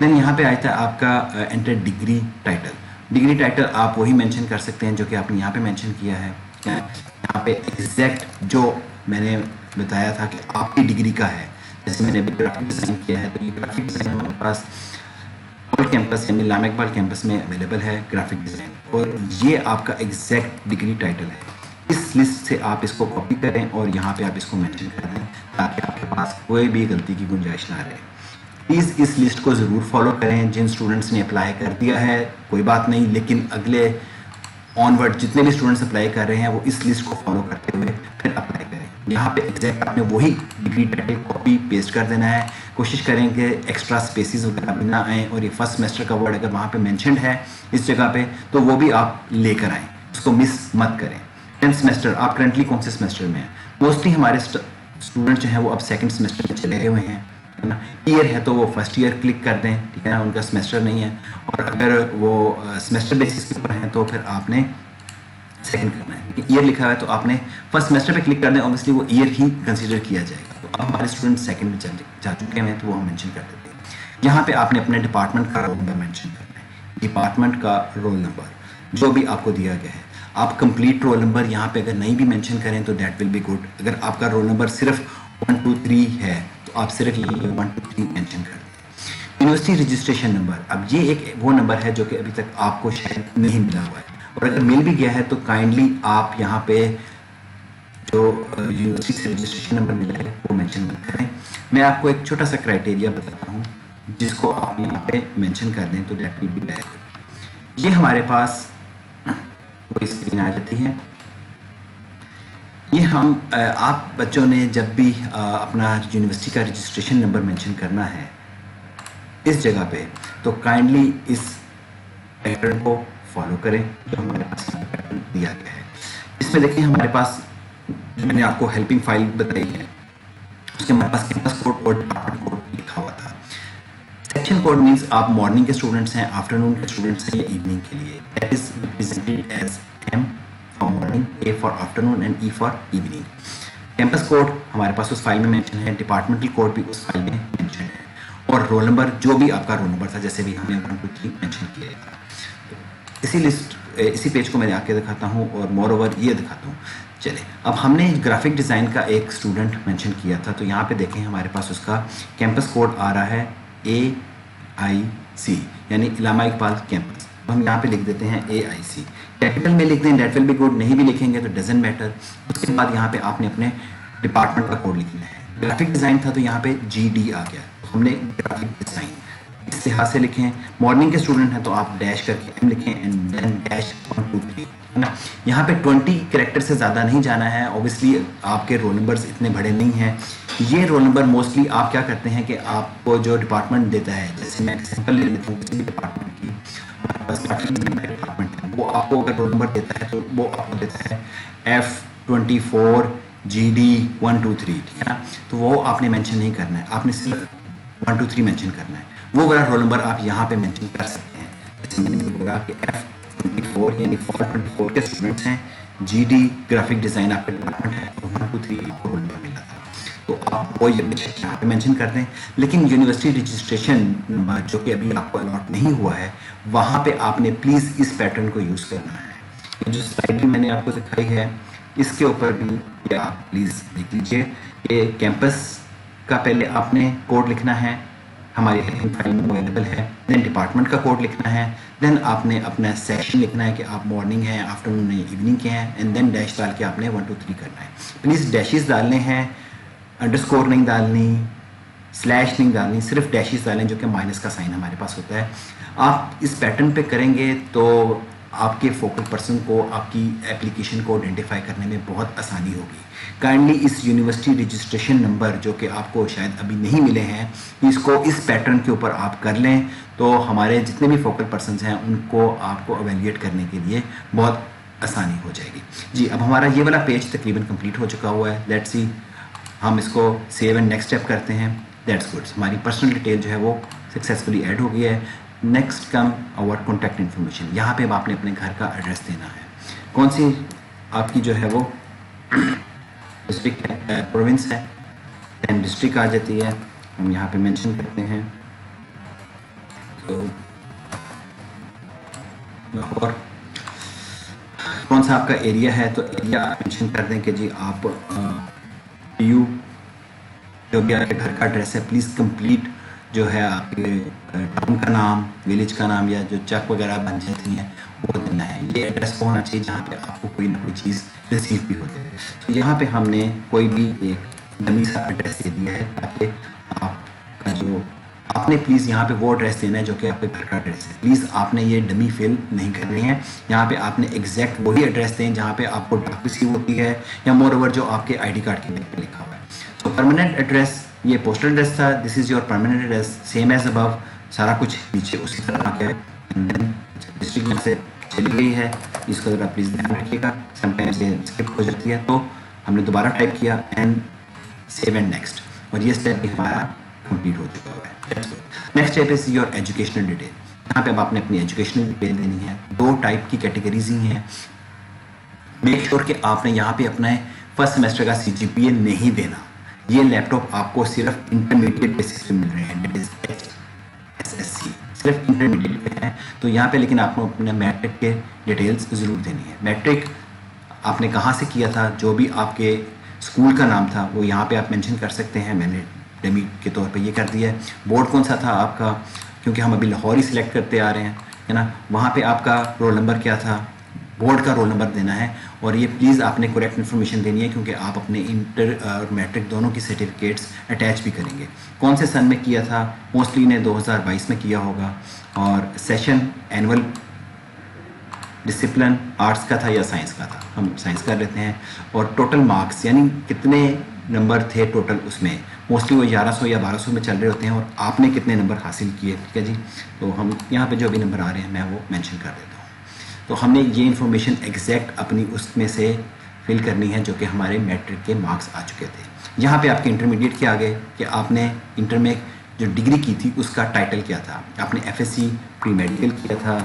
देन यहाँ पे आया था आपका enter degree title. Degree title आप वही मेंशन कर सकते हैं जो कि आपने यहाँ पे मेंशन किया है। यहाँ पे एग्जैक्ट जो मैंने बताया था कि आपकी डिग्री का है, जैसे मैंने अभी ग्राफिक डिज़ाइन किया है तो ये ग्राफिक डिज़ाइन हमारे पास ऑल कैंपस यानी इलामा इकबाल कैंपस में अवेलेबल है ग्राफिक डिज़ाइन, और ये आपका एग्जैक्ट डिग्री टाइटल है। इस लिस्ट से आप इसको कॉपी करें और यहाँ पे आप इसको मेंशन कर दें ताकि आपके पास कोई भी गलती की गुंजाइश ना रहे। प्लीज़ इस लिस्ट को ज़रूर फॉलो करें। जिन स्टूडेंट्स ने अप्लाई कर दिया है कोई बात नहीं, लेकिन अगले ऑनवर्ड जितने भी स्टूडेंट्स अप्लाई कर रहे हैं वो इस लिस्ट को फॉलो करते हुए फिर अप्लाई करें। यहाँ पे एग्जैक्ट आपने वही डिग्री टाइटल कॉपी पेस्ट कर देना है। कोशिश करें कि एक्स्ट्रा स्पेसिस वगैरह भी ना आएँ, और ये फर्स्ट सेमेस्टर का वर्ड अगर वहाँ पे मेंशन्ड है इस जगह पे तो वो भी आप लेकर आएँ, उसको मिस मत करें। 10th सेमेस्टर, आप करंटली कौन से सेमेस्टर में हैं? मोस्टली हमारे स्टूडेंट जो हैं वो अब 2nd सेमेस्टर में चले हुए हैं, है ना। ईयर है तो वो फर्स्ट ईयर क्लिक कर दें, ठीक है ना, उनका सेमेस्टर नहीं है। और अगर वो सेमेस्टर बेसिस के ऊपर हैं तो फिर आपने सेकंड करना है। ईयर लिखा हुआ है तो आपने फर्स्ट सेमेस्टर पे क्लिक कर दें, ऑब्वियसली वो ईयर ही कंसीडर किया जाएगा। तो अब हमारे स्टूडेंट सेकंड में जा चुके हैं तो वो हम मेंशन कर देते हैं। यहाँ पे आपने अपने डिपार्टमेंट का रोल नंबर मेंशन करना है। डिपार्टमेंट का रोल नंबर जो भी आपको दिया गया है, आप कंप्लीट रोल नंबर यहाँ पे अगर नहीं भी मेंशन करें तो दैट विल बी गुड। अगर आपका रोल नंबर सिर्फ 1 2 3 है तो आप सिर्फ ये 1 2 3 मेंशन कर दें। यूनिवर्सिटी रजिस्ट्रेशन नंबर, अब ये एक वो नंबर है जो कि अभी तक आपको शायद नहीं मिला हुआ है, और अगर मिल भी गया है तो काइंडली आप यहाँ पे जो यूनिवर्सिटी से रजिस्ट्रेशन नंबर मिला है वो मेंशन मत करें। मैं आपको एक छोटा सा क्राइटेरिया बताता हूँ जिसको आप यहाँ पे मेंशन कर दें तो that will be very good. ये हमारे पास कोई स्क्रीन आ जाती है। ये हम आप बच्चों ने जब भी अपना यूनिवर्सिटी का रजिस्ट्रेशन नंबर मेंशन करना है इस जगह पे, तो काइंडली इस पैटर्न को फॉलो करें जो हमारे पास पैटर्न दिया गया है। इसमें देखें हमारे पास मैंने आपको हेल्पिंग फाइल बताई है, उसके हमारे पास कैंपस कोड और डिपार्टमेंट कोड लिखा हुआ था। सेक्शन कोड मीन्स आप मॉर्निंग के स्टूडेंट्स हैं, आफ्टरनून के स्टूडेंट्स हैं या इवनिंग के लिए। That is represented as M for morning, A for afternoon and E for evening. Campus code हमारे पास उस फाइल में मेंशन है, डिपार्टमेंटल कोड भी उस फाइल में मेंशन है, और रोल नंबर जो भी आपका रोल नंबर था, जैसे भी हमने 1 2 3 मेंशन किया था। इसी पेज को मैं आके दिखाता हूँ और मोर ओवर ये दिखाता हूँ। चले, अब हमने ग्राफिक डिज़ाइन का एक स्टूडेंट मेंशन किया था, तो यहाँ पे देखें हमारे पास उसका कैंपस कोड आ रहा है AIC, यानी इलामा इकबाल कैंपस। तो हम यहाँ पे लिख देते हैं AIC, कैपिटल में लिख दें, डेट विल बी गुड, नहीं भी लिखेंगे तो डजेंट मैटर। उसके बाद यहाँ पे आपने अपने डिपार्टमेंट का कोड लिखना है। ग्राफिक डिज़ाइन था तो यहाँ पे GD आ गया, तो हमने ग्राफिक डिज़ाइन इस लिहाज से लिखें। मॉर्निंग के स्टूडेंट हैं तो आप डैश करके M लिखें एंड देन डैश 1 2 3, है ना। यहाँ पे 20 कैरेक्टर से ज़्यादा नहीं जाना है। ऑब्वियसली आपके रोल नंबर्स इतने बड़े नहीं हैं। ये रोल नंबर मोस्टली आप क्या करते हैं कि आपको जो डिपार्टमेंट देता है, जैसे मैं एग्जाम्पल ले लेता हूँ किसी भी डिपार्टमेंट की, डिपार्टमेंट है, वो आपको अगर रोल नंबर देता है तो वो आपको देता है F24 GD 1 2 3, ठीक है ना। तो वो आपने मेंशन नहीं करना है, आपने सिर्फ 1 2 3 मेंशन करना है। वो वाला रोल नंबर आप यहाँ पे मेंशन कर सकते हैं। जैसे मैंने बोला कि F24 यानी 424 के स्टूडेंट्स हैं, GD ग्राफिक डिज़ाइन आपके डिपार्टमेंट है, तो 1 2 3 रोल नंबर मिला था, तो आप वो यहाँ पे मेंशन कर दें। लेकिन यूनिवर्सिटी रजिस्ट्रेशन नंबर जो कि अभी आपको अलॉट नहीं हुआ है, वहाँ पे आपने प्लीज़ इस पैटर्न को यूज़ करना है। ये जो स्लाइड मैंने आपको दिखाई है, इसके ऊपर भी आप प्लीज़ देख लीजिए कि कैंपस का पहले आपने कोड लिखना है, हमारी फाइल में अवेलेबल है। देन डिपार्टमेंट का कोड लिखना है। देन आपने अपना सेशन लिखना है कि आप मॉर्निंग हैं, आफ्टरनून है, इवनिंग के हैं, एंड देन डैश डाल के आपने 1 2 3 करना है। प्लीज़ डैशेस डालने हैं, अंडरस्कोर नहीं डालनी, स्लैश नहीं डालनी, सिर्फ डैशेस डालें, जो कि माइनस का साइन हमारे पास होता है। आप इस पैटर्न पे करेंगे तो आपके फोकल पर्सन को आपकी एप्लीकेशन को आइडेंटिफाई करने में बहुत आसानी होगी। काइंडली इस यूनिवर्सिटी रजिस्ट्रेशन नंबर जो कि आपको शायद अभी नहीं मिले हैं, इसको इस पैटर्न के ऊपर आप कर लें, तो हमारे जितने भी फोकल पर्सन्स हैं उनको आपको एवेल्यूएट करने के लिए बहुत आसानी हो जाएगी। जी, अब हमारा ये वाला पेज तकरीबन कंप्लीट हो चुका हुआ है। लेट्स सी, हम इसको सेव एंड नेक्स्ट स्टेप करते हैं। दैट्स गुड, हमारी पर्सनल डिटेल जो है वो सक्सेसफुली ऐड हो गई है। Next come our contact information. यहाँ पे अब आपने अपने घर का एड्रेस देना है। कौन सी आपकी जो है वो डिस्ट्रिक्ट है, प्रोविंस है, दैन डिस्ट्रिक्ट आ जाती है, हम यहाँ पे मेंशन करते हैं। तो और कौन सा आपका एरिया है, तो एरिया आप मेंशन कर दें कि जी आप PU जो भी आपके घर का एड्रेस है, प्लीज़ कंप्लीट जो है आपके टाउन का नाम, विलेज का नाम, या जो चेक वगैरह बन जाती हैं वो देना है। ये एड्रेस होना चाहिए जहाँ पे आपको कोई ना कोई चीज़ रिसीव भी होती है। तो यहाँ पे हमने कोई भी एक डमी सा एड्रेस दे दिया है, ताकि आपका जो आपने प्लीज़ यहाँ पे वो एड्रेस देना है जो कि आपके घर का एड्रेस है। प्लीज़ आपने ये डमी फिल नहीं करनी है। यहाँ पे आपने एग्जैक्ट वही एड्रेस दें जहाँ पे आपको डाक रिसीव होती है, या मोर ओवर जो आपके ID कार्ड के पे लिखा हुआ है। तो परमानेंट एड्रेस, ये पोस्टल एड्रेस था, this is your permanent address, same as above, सारा कुछ नीचे उसी तरह आ गया है। डिस्ट्रिक्ट से चली गई है, इसको ज़रा प्लीज़ ध्यान रखिएगा, समटाइम्स ये स्किप हो जाती है। तो हमने दोबारा टाइप किया एंड सेव एंड नेक्स्ट, और ये स्टेप भी हमारा कंप्लीट हो चुका है। Next step is your educational detail. यहाँ पे अब आपने अपनी एजुकेशनल डिटेल देनी है। 2 टाइप की कैटेगरीज ही हैं। मेक श्योर कि आपने यहाँ पे अपना फर्स्ट सेमेस्टर का CGPA नहीं देना। ये लैपटॉप आपको सिर्फ इंटरमीडिएट बेसिस पे मिल रहे हैं, दैट इज HSSC, सिर्फ इंटरमीडिएट पे है। तो यहाँ पे लेकिन आपको अपने मैट्रिक के डिटेल्स ज़रूर देनी है। मैट्रिक आपने कहाँ से किया था, जो भी आपके स्कूल का नाम था वो यहाँ पे आप मेंशन कर सकते हैं। मैंने डमी के तौर पे ये कर दिया है। बोर्ड कौन सा था आपका, क्योंकि हम अभी लाहौर ही सिलेक्ट करते आ रहे हैं, है ना। वहाँ पे आपका रोल नंबर क्या था, बोर्ड का रोल नंबर देना है। और ये प्लीज़ आपने करेक्ट इन्फॉर्मेशन देनी है, क्योंकि आप अपने इंटर और मैट्रिक दोनों की सर्टिफिकेट्स अटैच भी करेंगे। कौन से सन में किया था, मोस्टली ने 2022 में किया होगा। और सेशन एनुअल डिसिप्लिन आर्ट्स का था या साइंस का था, हम साइंस कर लेते हैं। और टोटल मार्क्स यानी कितने नंबर थे टोटल, उसमें मोस्टली वो 1100 या 1200 में चल रहे होते हैं, और आपने कितने नंबर हासिल किए, ठीक है जी। तो हम यहाँ पे जो भी नंबर आ रहे हैं मैं वो मेंशन कर देता हूँ। तो हमने ये इन्फॉर्मेशन एग्जैक्ट अपनी उसमें से फिल करनी है जो कि हमारे मैट्रिक के मार्क्स आ चुके थे। यहाँ पे आपके इंटरमीडिएट के आगे कि आपने इंटर में जो डिग्री की थी उसका टाइटल क्या था, आपने FSC प्री मेडिकल किया था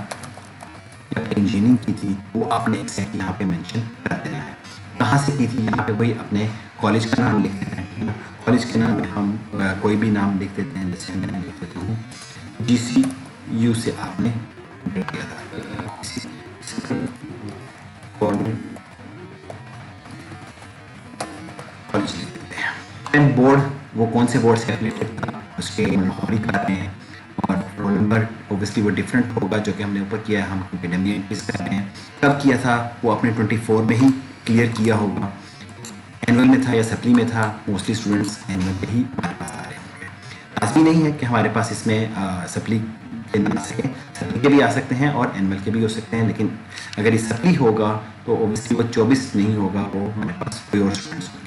या इंजीनियरिंग की थी, वो आपने एग्जैक्ट यहाँ पे मेंशन कर देना है। कहाँ से की थी, यहाँ पे वही अपने कॉलेज का नाम लिख देते हैं, है ना। कॉलेज के नाम में हम कोई भी नाम लिख देते हैं, जैसे मैं लिख देता हूँ GCU से आपने किया था, कॉलेज लिख देते हैं। देन बोर्ड, वो कौन से बोर्ड से रिलेटेड था, उसके नंबर कर रहे हैं, और रोल नंबर ऑब्वियसली वो डिफरेंट होगा जो कि हमने ऊपर किया है, हम एकेडमी एंट्रीज कर रहे हैं। कब किया था, वो अपने 24 में ही क्लियर किया होगा, एनुअल में था या सप्ली में था, मोस्टली स्टूडेंट्स एनुअल पे ही हमारे पास आ रहे होंगे। लाजमी नहीं है कि हमारे पास इसमें सप्ली के ना आ सके, सप्ली के भी आ सकते हैं और एनुअल के भी हो सकते हैं, लेकिन अगर ये सप्ली होगा तो ऑब्वियसली वो 24 नहीं होगा, वो हमारे पास कोई और स्टूडेंट्स होंगे।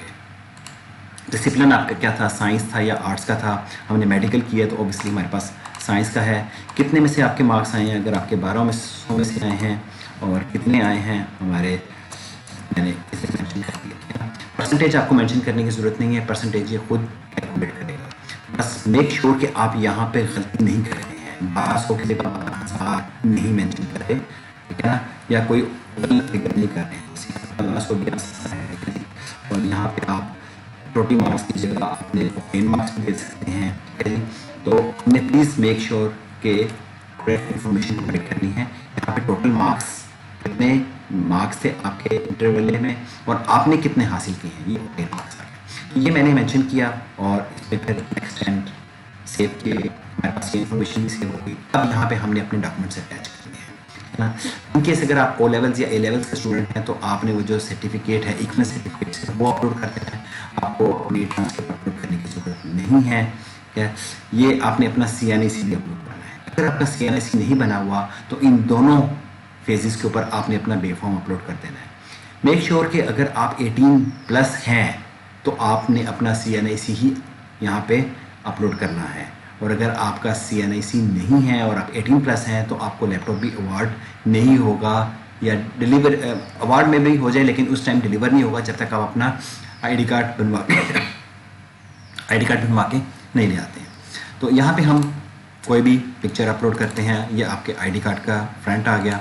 डिसिप्लिन आपका क्या था, साइंस था या आर्ट्स का था, हमने मेडिकल किया तो ऑब्वियसली हमारे पास साइंस का है। कितने में से आपके मार्क्स आए हैं, अगर आपके 12 में 100 में से आए हैं, और कितने आए हैं हमारे, मैंने इसे मेंशन कर दिया। परसेंटेज आपको मेंशन करने की ज़रूरत नहीं है, परसेंटेज ये खुद कैलकुलेट करेगा। बस मेक श्योर कि आप यहाँ पे गलती नहीं कर रहे हैं, 1200 के लिए नहीं मेंशन कर रहे, ठीक है ना, या कोई गलत फिगर नहीं कर रहे हैं, 1200 भी आ सकता है, और यहाँ पे आप टोटल मार्क्स की जगह आपने 10 मार्क्स दे सकते हैं, ठीक है जी। तो हमने प्लीज़ मेक श्योर के करेक्ट इन्फॉर्मेशन प्रोवाइड करनी है। यहाँ पे टोटल मार्क्स, कितने मार्क्स थे आपके इंटरवल में और आपने कितने हासिल किए हैं, ये 10 मार्क्स आ गए। तो ये मैंने मेंशन किया, और इसमें फिर नेक्स्ट एंड सेव के हमारे पास ये इन्फॉर्मेशन भी सेव हो गई। अब यहाँ पे हमने अपने डॉक्यूमेंट्स अटैच करने हैं, है ना। इन केस अगर आप O लेवल्स या A लेवल्स का स्टूडेंट हैं तो आपने वो जो सर्टिफिकेट है, इक्वल सर्टिफिकेट है, वो अपलोड करते हैं, आपको अपनी ट्रांसक्रिप्ट अपलोड करने की ज़रूरत नहीं है, क्या ये आपने अपना CNAC भी अपलोड करना है। अगर आपका CNAC नहीं बना हुआ तो इन दोनों फेजेस के ऊपर आपने अपना बेफॉर्म अपलोड कर देना है। मेक श्योर कि अगर आप 18+ हैं तो आपने अपना CNAC ही यहाँ पे अपलोड करना है, और अगर आपका CNAC नहीं है और आप 18+ हैं तो आपको लैपटॉप भी अवार्ड नहीं होगा, या डिलीवर अवार्ड में भी हो जाए लेकिन उस टाइम डिलीवर नहीं होगा जब तक आप अपना आईडी कार्ड बनवा के नहीं ले आते हैं। तो यहाँ पे हम कोई भी पिक्चर अपलोड करते हैं, ये आपके आईडी कार्ड का फ्रंट आ गया।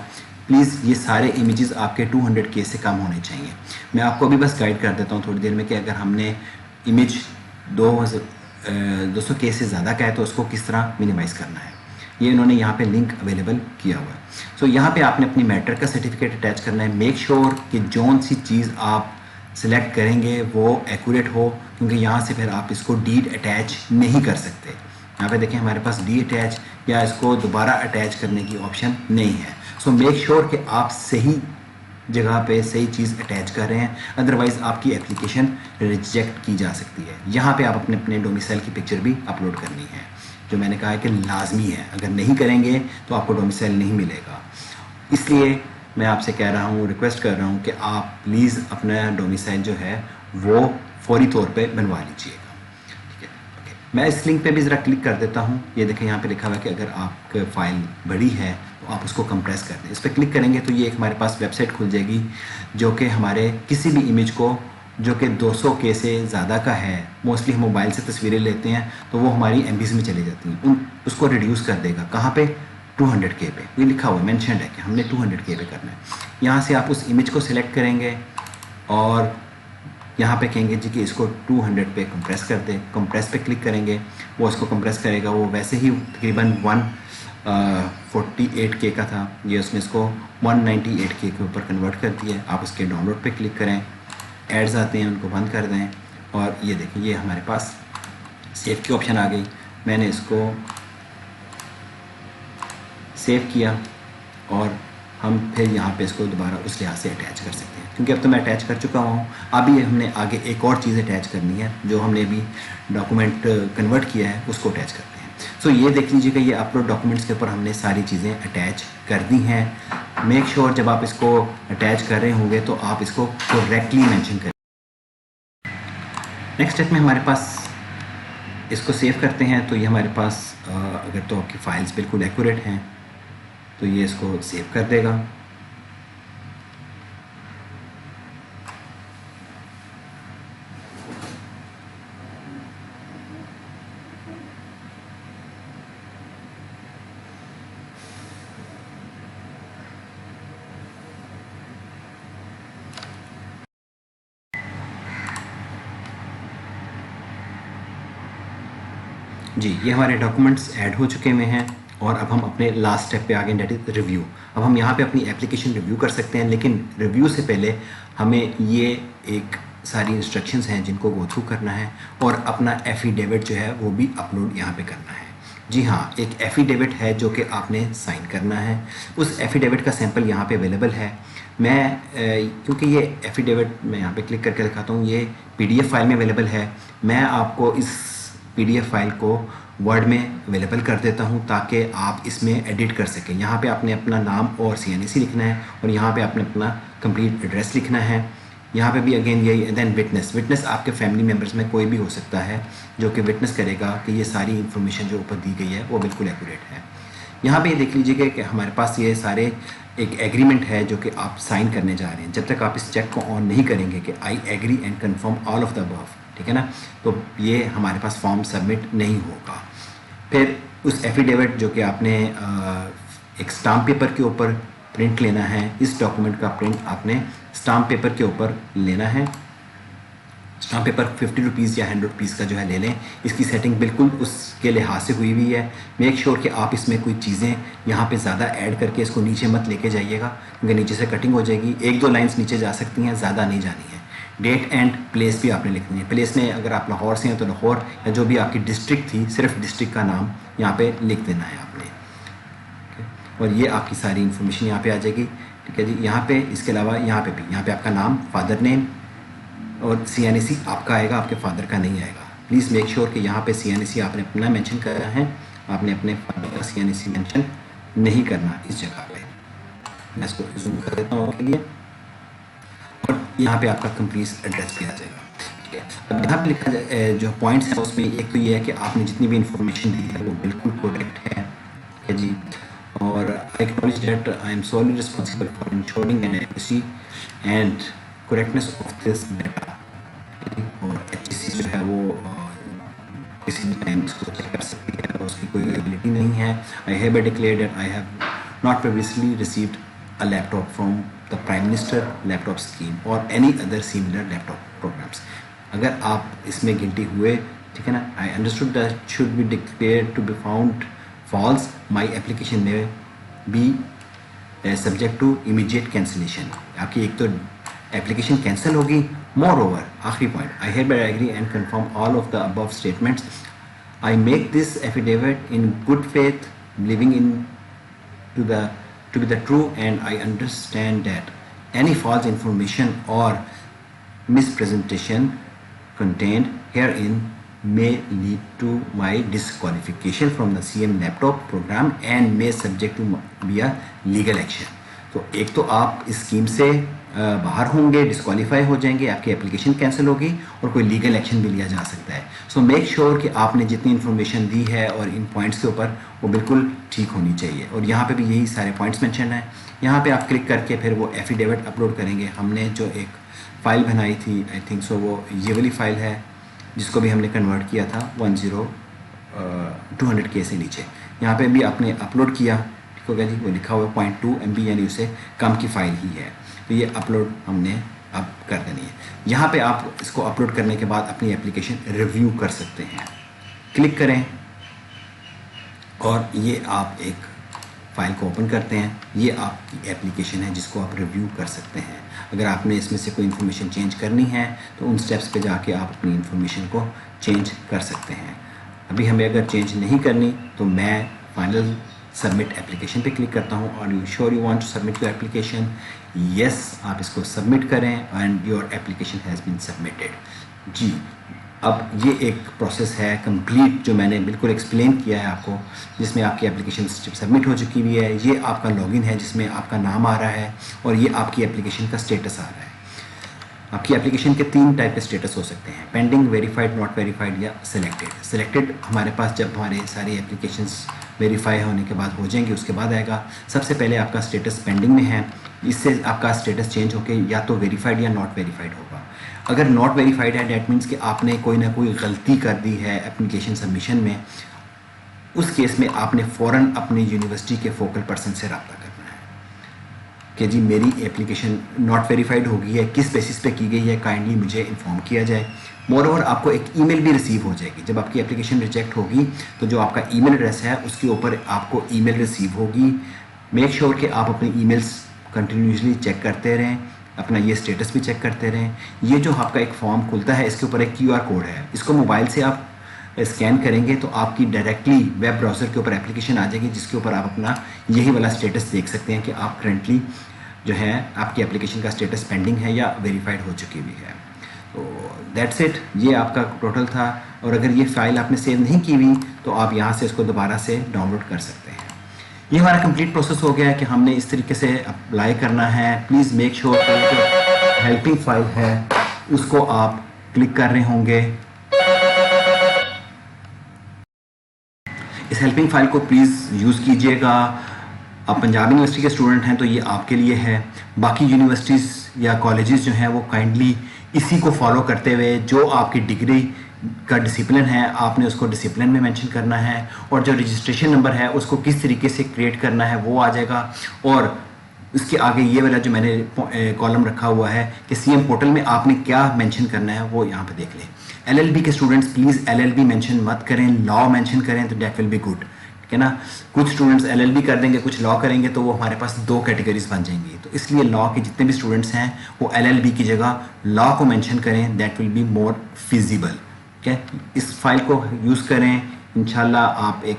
प्लीज़ ये सारे इमेजेस आपके 200K से कम होने चाहिए। मैं आपको अभी बस गाइड कर देता हूँ थोड़ी देर में कि अगर हमने इमेज 200K से ज़्यादा का है तो उसको किस तरह मिनिमाइज़ करना है, ये इन्होंने यहाँ पे लिंक अवेलेबल किया हुआ है। सो यहाँ पे आपने अपनी मैट्रिक का सर्टिफिकेट अटैच करना है। मेक श्योर कि जौन सी चीज़ आप सिलेक्ट करेंगे वो एक्यूरेट हो, क्योंकि यहाँ से फिर आप इसको डीड अटैच नहीं कर सकते। यहाँ पे देखें हमारे पास डी अटैच या इसको दोबारा अटैच करने की ऑप्शन नहीं है। सो मेक श्योर कि आप सही जगह पे सही चीज़ अटैच कर रहे हैं, अदरवाइज़ आपकी एप्लीकेशन रिजेक्ट की जा सकती है। यहाँ पे आप अपने अपने डोमिसाइल की पिक्चर भी अपलोड करनी है, जो मैंने कहा है कि लाजमी है, अगर नहीं करेंगे तो आपको डोमिसाइल नहीं मिलेगा। इसलिए मैं आपसे कह रहा हूँ, रिक्वेस्ट कर रहा हूँ कि आप प्लीज़ अपना डोमिसाइल जो है वो फौरी तौर पे बनवा लीजिएगा, ठीक है। ओके, मैं इस लिंक पे भी ज़रा क्लिक कर देता हूँ। ये देखें यहाँ पे लिखा हुआ है कि अगर आपकी फ़ाइल बड़ी है तो आप उसको कंप्रेस कर दें। इस पर क्लिक करेंगे तो ये एक हमारे पास वेबसाइट खुल जाएगी जो कि हमारे किसी भी इमेज को जो कि 200K से ज़्यादा का है, मोस्टली हम मोबाइल से तस्वीरें लेते हैं तो वो हमारी MBs में चली जाती हैं, उसको रिड्यूस कर देगा। कहाँ पे? 200K पे। ये लिखा हुआ है, मेंशन्ड है कि हमने 200K पे करना है। यहाँ से आप उस इमेज को सिलेक्ट करेंगे और यहाँ पे कहेंगे जी कि इसको 200 पे कंप्रेस कर दें। कंप्रेस पे क्लिक करेंगे, वो इसको कंप्रेस करेगा। वो वैसे ही तकरीबन 148K का था, ये उसने इसको 198K के ऊपर कन्वर्ट कर दिया। आप उसके डाउनलोड पे क्लिक करें, एड्स आते हैं उनको बंद कर दें, और ये देखें ये हमारे पास सेव की ऑप्शन आ गई। मैंने इसको सेव किया और हम फिर यहाँ पे इसको दोबारा उस लिहाज से अटैच कर सकते हैं, क्योंकि अब तो मैं अटैच कर चुका हूँ। अभी हमने आगे एक और चीज़ अटैच करनी है, जो हमने अभी डॉक्यूमेंट कन्वर्ट किया है उसको अटैच करते हैं। सो ये देख लीजिएगा, ये अपलोड डॉक्यूमेंट्स के ऊपर हमने सारी चीज़ें अटैच कर दी हैं। मेक श्योर जब आप इसको अटैच कर रहे होंगे तो आप इसको करेक्टली मेंशन करें। नेक्स्ट स्टेप में हमारे पास इसको सेव करते हैं, तो ये हमारे पास अगर तो आपकी फाइल्स बिल्कुल एक्यूरेट हैं तो ये इसको सेव कर देगा। जी, ये हमारे डॉक्यूमेंट्स ऐड हो चुके हुए हैं और अब हम अपने लास्ट स्टेप पे आ गए, दैट इज़ रिव्यू। अब हम यहाँ पे अपनी एप्लीकेशन रिव्यू कर सकते हैं, लेकिन रिव्यू से पहले हमें ये एक सारी इंस्ट्रक्शंस हैं जिनको गो थ्रू करना है और अपना एफिडेविट जो है वो भी अपलोड यहाँ पे करना है। जी हाँ, एक एफिडेविट है जो कि आपने साइन करना है। उस एफिडेविट का सैंपल यहाँ पे अवेलेबल है। मैं क्योंकि ये एफिडेविट मैं यहाँ पे क्लिक करके दिखाता हूँ, ये पीडीएफ फाइल में अवेलेबल है। मैं आपको इस पीडीएफ फाइल को वर्ड में अवेलेबल कर देता हूँ ताकि आप इसमें एडिट कर सकें। यहाँ पे आपने अपना नाम और सीएनएसी लिखना है और यहाँ पे आपने अपना कंप्लीट एड्रेस लिखना है। यहाँ पे भी अगेन यही। देन विटनेस आपके फैमिली मेम्बर्स में कोई भी हो सकता है जो कि विटनेस करेगा कि ये सारी इन्फॉर्मेशन जो ऊपर दी गई है वो बिल्कुल एक्यूरेट है। यहाँ पे ये देख लीजिएगा कि हमारे पास ये सारे एक एग्रीमेंट है जो कि आप साइन करने जा रहे हैं। जब तक आप इस चेक को ऑन नहीं करेंगे कि I agree and confirm all of the above, ठीक है ना, तो ये हमारे पास फॉर्म सबमिट नहीं होगा। फिर उस एफिडेविट जो कि आपने एक स्टाम्प पेपर के ऊपर प्रिंट लेना है, इस डॉक्यूमेंट का प्रिंट आपने स्टाम्प पेपर के ऊपर लेना है। स्टाम्प पेपर 50 रुपीज़ या 100 रुपीज़ का जो है ले लें। इसकी सेटिंग बिल्कुल उसके लिहाज से हुई हुई है। मेक श्योर कि आप इसमें कोई चीज़ें यहाँ पे ज़्यादा ऐड करके इसको नीचे मत लेके जाइएगा, क्योंकि नीचे से कटिंग हो जाएगी। 1-2 लाइन्स नीचे जा सकती हैं, ज़्यादा नहीं जानी है। डेट एंड प्लेस भी आपने लिखनी है। प्लेस में अगर आप लाहौर से हैं तो लाहौर, या जो भी आपकी डिस्ट्रिक्ट थी सिर्फ डिस्ट्रिक्ट का नाम यहाँ पे लिख देना है आपने। और ये आपकी सारी इन्फॉर्मेशन यहाँ पे आ जाएगी, ठीक है जी। यहाँ पे इसके अलावा यहाँ पे आपका नाम, फादर नेम और सीएनएसी आपका आएगा, आपके फादर का नहीं आएगा। प्लीज़ मेक श्योर कि यहाँ पे सीएनएसी आपने अपना मेंशन करना है, आपने अपने फादर का सीएनएसी मेंशन नहीं करना इस जगह पे। मैं इसको जूम कर देता हूँ आपके लिए। और यहाँ पे आपका कंप्लीट एड्रेस भी आ जाएगा, ठीक है। अब यहाँ पे लिखा जो पॉइंट्स है उसमें एक तो ये है कि आपने जितनी भी इंफॉर्मेशन दी है वो बिल्कुल करेक्ट है, ठीक है जी। और I acknowledge that I am solely responsible for ensuring an accuracy and correctness of this data. और एचईसी जो है वो किसी भी टाइम इसको चेक कर सकती है और उसकी कोई एबिलिटी नहीं है। I have declared that I have not previously received a laptop from the Prime Minister laptop scheme or any other similar laptop programs। अगर आप इसमें गिल्टी हुए, ठीक है ना, I understood that should be declared to be found false, my application may be subject to immediate cancellation। आपकी एक तो एप्लीकेशन कैंसिल होगी। मोर ओवर, आखिरी point, I hereby agree and confirm all of the above statements। I make this affidavit in good faith, believing in to be the true, and I understand that any false information or mispresentation contained herein may lead to my disqualification from the CM laptop program and may subject to be a legal action। तो एक तो आप इस scheme से बाहर होंगे, disqualify हो जाएंगे, आपकी एप्लीकेशन कैंसिल होगी और कोई लीगल एक्शन भी लिया जा सकता है। सो मेक श्योर कि आपने जितनी इन्फॉर्मेशन दी है और इन पॉइंट्स के ऊपर वो बिल्कुल ठीक होनी चाहिए। और यहाँ पे भी यही सारे पॉइंट्स मेंशन हैं। यहाँ पे आप क्लिक करके फिर वो एफिडेविट अपलोड करेंगे। हमने जो एक फ़ाइल बनाई थी, आई थिंक सो वो ये वाली फ़ाइल है जिसको भी हमने कन्वर्ट किया था 200K से नीचे। यहाँ पे भी आपने अपलोड किया, ठीक हो गया जी। वो लिखा हुआ 0.2 MB यानी उससे कम की फ़ाइल ही है, तो ये अपलोड हमने अब कर देनी है। यहाँ पे आप इसको अपलोड करने के बाद अपनी एप्लीकेशन रिव्यू कर सकते हैं। क्लिक करें और ये आप एक फ़ाइल को ओपन करते हैं। ये आपकी एप्लीकेशन है जिसको आप रिव्यू कर सकते हैं। अगर आपने इसमें से कोई इन्फॉर्मेशन चेंज करनी है तो उन स्टेप्स पे जाके आप अपनी इन्फॉर्मेशन को चेंज कर सकते हैं। अभी हमें अगर चेंज नहीं करनी तो मैं फाइनल सबमिट एप्लीकेशन पे क्लिक करता हूँ। Are you sure you want to submit your application? Yes, आप इसको सबमिट करें and your application has been submitted. जी, अब ये एक प्रोसेस है कंप्लीट जो मैंने बिल्कुल एक्सप्लेन किया है आपको, जिसमें आपकी एप्लीकेशन सबमिट हो चुकी हुई है। ये आपका लॉगिन है जिसमें आपका नाम आ रहा है और ये आपकी एप्लीकेशन का स्टेटस आ रहा है। आपकी एप्लीकेशन के 3 टाइप के स्टेटस हो सकते हैं, पेंडिंग, वेरीफाइड, नॉट वेरीफाइड या सिलेक्टेड। सिलेक्टेड हमारे पास जब हमारे सारी एप्लीकेशंस वेरीफाई होने के बाद हो जाएंगी उसके बाद आएगा। सबसे पहले आपका स्टेटस पेंडिंग में है, इससे आपका स्टेटस चेंज होकर या तो वेरीफाइड या नॉट वेरीफाइड होगा। अगर नॉट वेरीफाइड है डैट मीन्स कि आपने कोई ना कोई गलती कर दी है एप्लीकेशन सबमिशन में। उस केस में आपने फ़ौरन अपनी यूनिवर्सिटी के फोकल पर्सन से रब्ता करना है। कि जी मेरी एप्लीकेशन नॉट वेरीफाइड हो गई है, किस बेसिस पे की गई है, काइंडली मुझे इन्फॉर्म किया जाए। मोर ओवर आपको एक ईमेल भी रिसीव हो जाएगी। जब आपकी एप्लीकेशन रिजेक्ट होगी तो जो आपका ईमेल एड्रेस है उसके ऊपर आपको ईमेल रिसीव होगी। मेक श्योर कि आप अपने ईमेल्स कंटिन्यूसली चेक करते रहें, अपना ये स्टेटस भी चेक करते रहें। ये जो आपका एक फॉर्म खुलता है इसके ऊपर एक QR कोड है, इसको मोबाइल से आप स्कैन करेंगे तो आपकी डायरेक्टली वेब ब्राउज़र के ऊपर एप्लीकेशन आ जाएगी, जिसके ऊपर आप अपना यही वाला स्टेटस देख सकते हैं कि आप करंटली जो है आपकी एप्लीकेशन का स्टेटस पेंडिंग है या वेरीफाइड हो चुकी हुई है। तो दैट्स इट, ये आपका टोटल था। और अगर ये फाइल आपने सेव नहीं की हुई तो आप यहाँ से इसको दोबारा से डाउनलोड कर सकते हैं। ये हमारा कंप्लीट प्रोसेस हो गया है कि हमने इस तरीके से अप्लाई करना है। प्लीज़ मेक श्योर कि जो हेल्पिंग फाइल है उसको आप क्लिक कर रहे होंगे। इस हेल्पिंग फाइल को प्लीज़ यूज़ कीजिएगा। आप पंजाब यूनिवर्सिटी के स्टूडेंट हैं तो ये आपके लिए है। बाकी यूनिवर्सिटीज़ या कॉलेजेस जो हैं वो काइंडली इसी को फॉलो करते हुए जो आपकी डिग्री का डिसिप्लिन है आपने उसको डिसिप्लिन में मेंशन करना है, और जो रजिस्ट्रेशन नंबर है उसको किस तरीके से क्रिएट करना है वो आ जाएगा। और उसके आगे ये वाला जो मैंने कॉलम रखा हुआ है कि CM पोर्टल में आपने क्या मेंशन करना है वो यहाँ पे देख लें। LLB के स्टूडेंट्स प्लीज़ LLB मेंशन मत करें, लॉ मेंशन करें तो डेट विल बी गुड, ठीक है ना। कुछ स्टूडेंट्स LLB कर देंगे, कुछ लॉ करेंगे तो वो हमारे पास दो कैटेगरीज बन जाएंगी। तो इसलिए लॉ के जितने भी स्टूडेंट्स हैं वो LLB की जगह लॉ को मेंशन करें, that will be more feasible, ठीक है। इस फाइल को यूज़ करें, इंशाल्लाह आप एक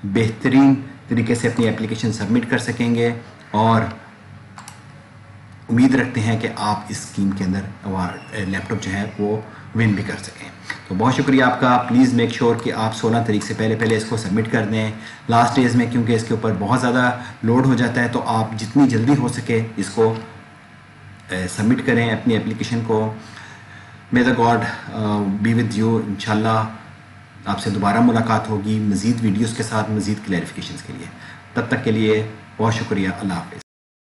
बेहतरीन तरीके से अपनी एप्लीकेशन सबमिट कर सकेंगे और उम्मीद रखते हैं कि आप इस स्कीम के अंदर लैपटॉप जो है वो विन भी कर सकें। तो बहुत शुक्रिया आपका। प्लीज़ मेक श्योर कि आप 16 तारीख से पहले इसको सबमिट कर दें लास्ट डेज में, क्योंकि इसके ऊपर बहुत ज़्यादा लोड हो जाता है। तो आप जितनी जल्दी हो सके इसको सबमिट करें अपनी एप्लीकेशन को। मे the God be with you. इंशाल्लाह आपसे दोबारा मुलाकात होगी मज़ीद वीडियोज़ के साथ, मज़ीद क्लैरिफिकेशंस के लिए। तब तक के लिए बहुत शुक्रिया। अल्लाह हाफ़िज़।